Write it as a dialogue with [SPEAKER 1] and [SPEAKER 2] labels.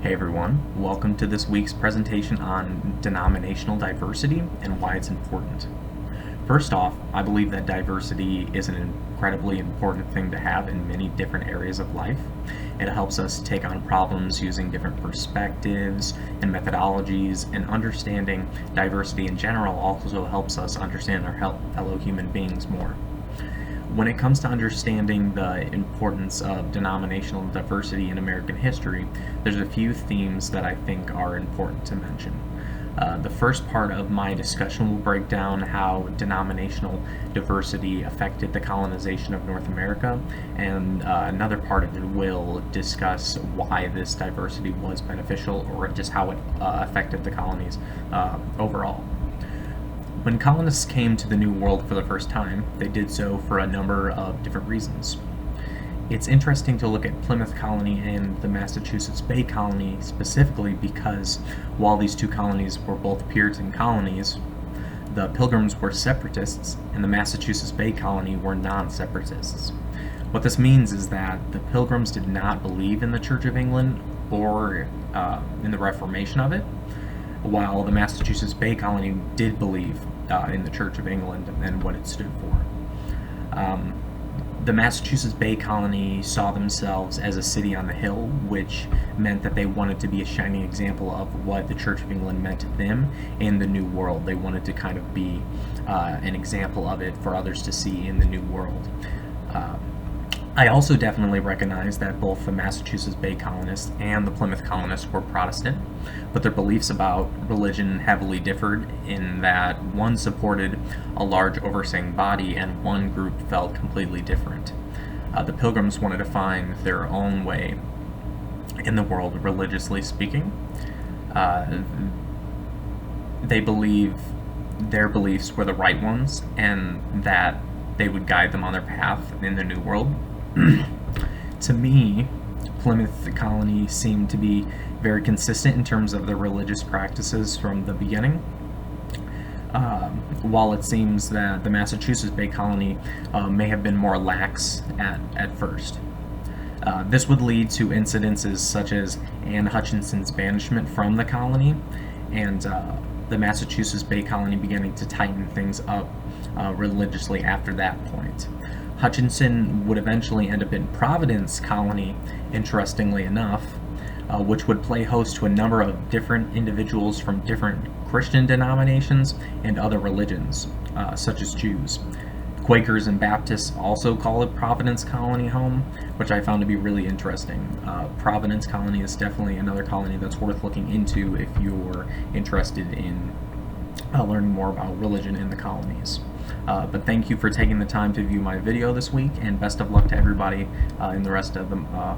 [SPEAKER 1] Hey everyone, welcome to this week's presentation on denominational diversity and why it's important. First off, I believe that diversity is an incredibly important thing to have in many different areas of life. It helps us take on problems using different perspectives and methodologies, and understanding diversity in general also helps us understand our fellow human beings more. When it comes to understanding the importance of denominational diversity in American history, there's a few themes that I think are important to mention. The first part of my discussion will break down how denominational diversity affected the colonization of North America, and another part of it will discuss why this diversity was beneficial, or just how it affected the colonies overall. When colonists came to the New World for the first time, they did so for a number of different reasons. It's interesting to look at Plymouth Colony and the Massachusetts Bay Colony specifically because while these two colonies were both Puritan colonies, the Pilgrims were separatists and the Massachusetts Bay Colony were non-separatists. What this means is that the Pilgrims did not believe in the Church of England or in the Reformation of it, while the Massachusetts Bay Colony did believe in the Church of England and what it stood for. The Massachusetts Bay Colony saw themselves as a city on the hill, which meant that they wanted to be a shining example of what the Church of England meant to them in the New World. They wanted to kind of be an example of it for others to see in the New World. I also definitely recognize that both the Massachusetts Bay colonists and the Plymouth colonists were Protestant, but their beliefs about religion heavily differed in that one supported a large overseeing body and one group felt completely different. The Pilgrims wanted to find their own way in the world, religiously speaking. They believe their beliefs were the right ones and that they would guide them on their path in the New World. To me, Plymouth Colony seemed to be very consistent in terms of their religious practices from the beginning, while it seems that the Massachusetts Bay Colony may have been more lax at first. This would lead to incidences such as Anne Hutchinson's banishment from the colony, and the Massachusetts Bay Colony beginning to tighten things up religiously after that point. Hutchinson would eventually end up in Providence Colony, interestingly enough, which would play host to a number of different individuals from different Christian denominations and other religions, such as Jews. Quakers and Baptists also call it Providence Colony home, which I found to be really interesting. Providence Colony is definitely another colony that's worth looking into if you're interested in learning more about religion in the colonies. But thank you for taking the time to view my video this week, and best of luck to everybody in the rest of the